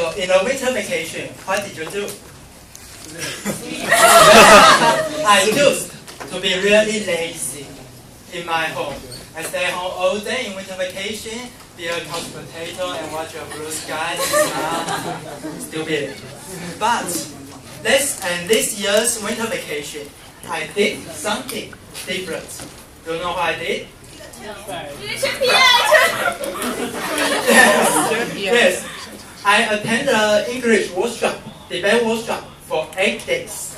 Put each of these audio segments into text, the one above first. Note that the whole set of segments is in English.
So in the winter vacation, what did you do? I used to be really lazy in my home. I stay home all day in winter vacation, be a couch potato and watch a blue sky. Stupid. But this year's winter vacation, I did something different. Do you know what I did? Yes. I attended an English workshop, debate workshop for 8 days.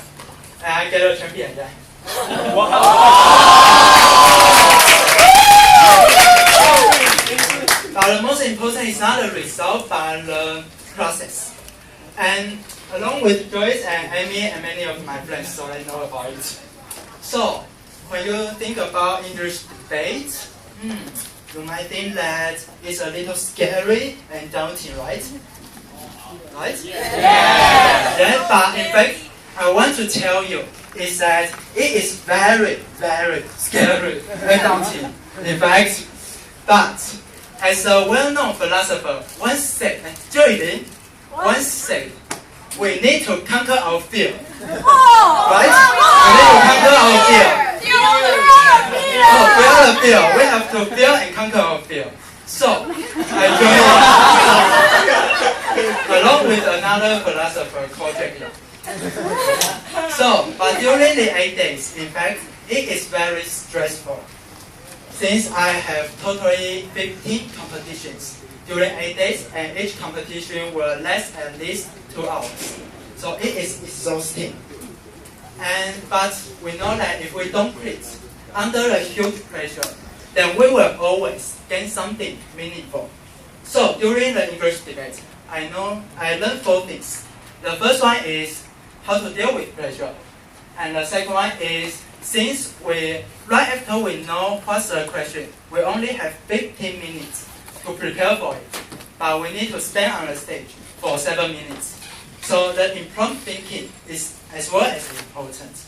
And I get a champion. But the most important is not the result, but the process. And along with Joyce and Amy and many of my friends, so I know about it. So, when you think about English debate, you might think that it's a little scary and daunting, right? Right? Yeah. But in fact, I want to tell you is that it is very, very scary and daunting. In fact, but as a well-known philosopher once said, once said, we need to conquer our fear. Right? We need to conquer our fear. Fear. We have to fear and conquer our fear. So, I joined along with another philosopher called Jack Young. So, but during the 8 days, in fact, it is very stressful. Since I have totally 15 competitions during 8 days, and each competition will last at least 2 hours. So it is exhausting. But we know that if we don't quit under a huge pressure, then we will always gain something meaningful. So during the English debate, I learned 4 things. The first one is how to deal with pressure. And the second one is, since right after we know what's the question, we only have 15 minutes to prepare for it. But we need to stand on the stage for 7 minutes. So the impromptu thinking is as well as important.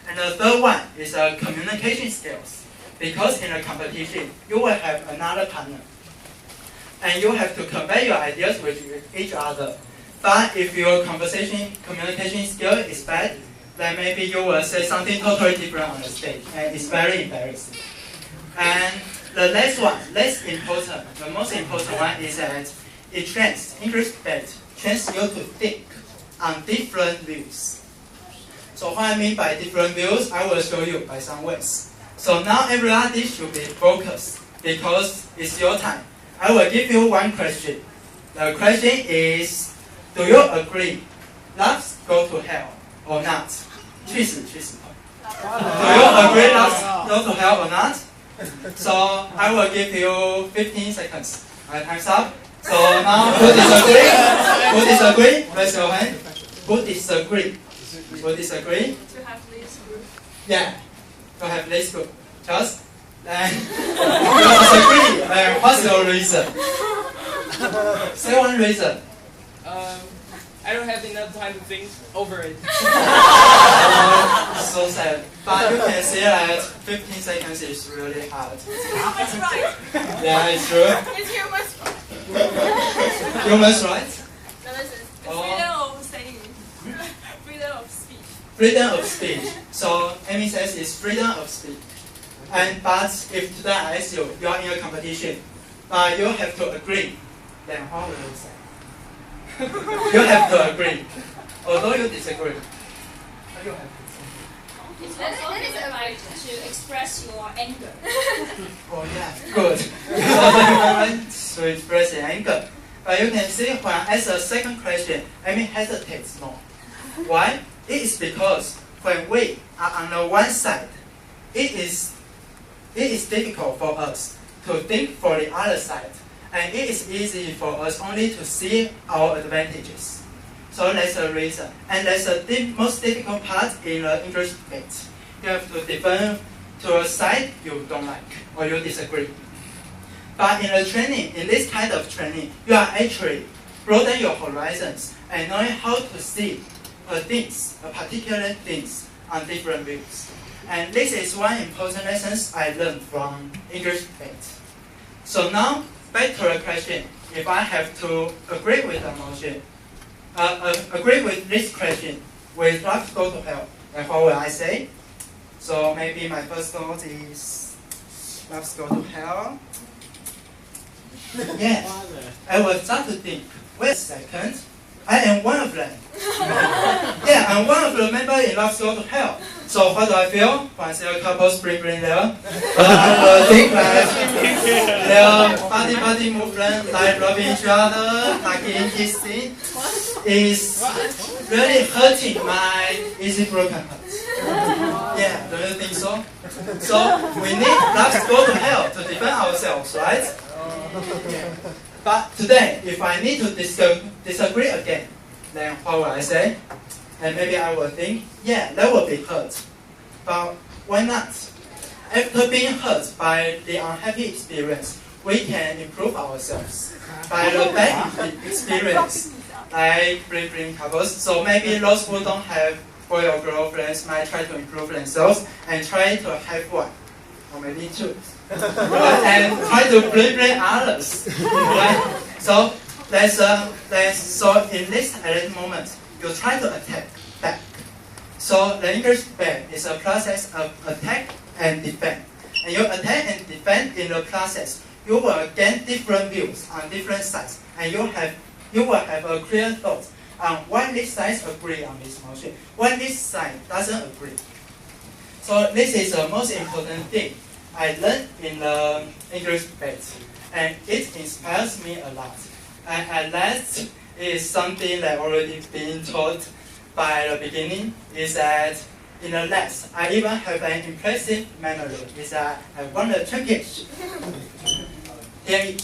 And the third one is communication skills. Because in a competition, you will have another partner. And you have to convey your ideas with each other. But if your communication skill is bad, then maybe you will say something totally different on the stage. And it's very embarrassing. And the last one, less important, the most important one is that it trains, English debate, trains you to think on different views. So what I mean by different views, I will show you by some ways. So now everybody should be focused because it's your time. I will give you one question. The question is, do you agree loves go to hell or not? 去死. Do you agree loves go to hell or not? So I will give you 15 seconds. Time's up. So now who disagree? Who disagree? Raise your hand. Who disagree? Who disagree? To have this group. Yeah. To have this group. Just and you disagree. What's your reason? Say one reason. I don't have enough time to think over it. So sad. But you can see that 15 seconds is really hard. Humans right. Yeah, it's true. It's humans right. Humans right? No, listen. It's freedom of saying. Freedom of speech. Freedom of speech. So Amy says it's freedom of speech. But if today I ask you, you are in a competition, but you have to agree, then what will you say? You have to agree. Although you disagree, you have to say. It's also a right to express your anger. Oh yeah, good. So to express your anger. But you can see when I ask the second question, Amy hesitates more. Why? It is because when we are on the one side, it is difficult for us to think for the other side. And it is easy for us only to see our advantages. So that's the reason. And that's the most difficult part in the English debate. You have to defend to a side you don't like or you disagree. But in the training, in this kind of training, you are actually broaden your horizons and knowing how to see particular things on different views. And this is one important lesson I learned from English debate. So now, back to the question, if I have to agree with the motion, agree with this question, will love go to hell? And what will I say? So maybe my first thought is, loves go to hell. Yes, I will start to think, wait a second, I am one of them. Yeah, I'm one of the members in Loves Go to Hell. So how do I feel when I see a couple spring there? I will think like their body movement, like rubbing each other, hugging, kissing, is really hurting my easy broken heart. Yeah, don't you think so? So we need Loves Go to Hell to defend ourselves, right? Yeah. But today, if I need to disagree again, then what will I say? And maybe I will think, yeah, that will be hurt. But why not? After being hurt by the unhappy experience, we can improve ourselves by the bad experience, like bring couples. So maybe those who don't have boy or girlfriends might try to improve themselves and try to have one, or maybe two. And try to blame others. Right? So so in this moment, you try to attack back. So the English back is a process of attack and defend. And you attack and defend in the process, you will gain different views on different sides, and you will have a clear thought on when this side agree on this motion, when this side doesn't agree. So this is the most important thing I learned in the English debate, and it inspires me a lot. And last is something that already been taught by the beginning, is that in the last, I even have an impressive memory, is that I won the championship. Hear me.